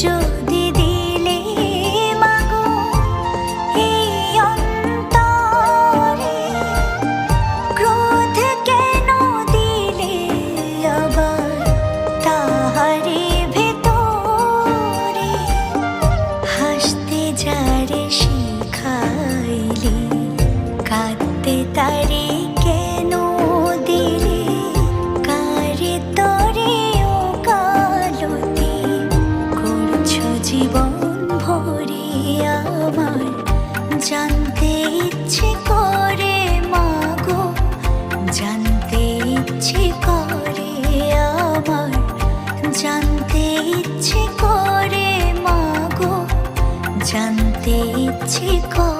যদি দিলে মাগো এই অন্তরে, ক্রোধ কেন দিলে আবার তাহারি ভেতরে, হাসতে যারে শিখাইলে কাঁদতে তারে কেন দিলে, কারে তরে ও কালতি করছো জীবন ভরে আমার, জানতে ইচ্ছে করে মাগো, জানতে ইচ্ছে করে আমার, জানতে ইচ্ছে করে মাগো, জানতে ইচ্ছে করে।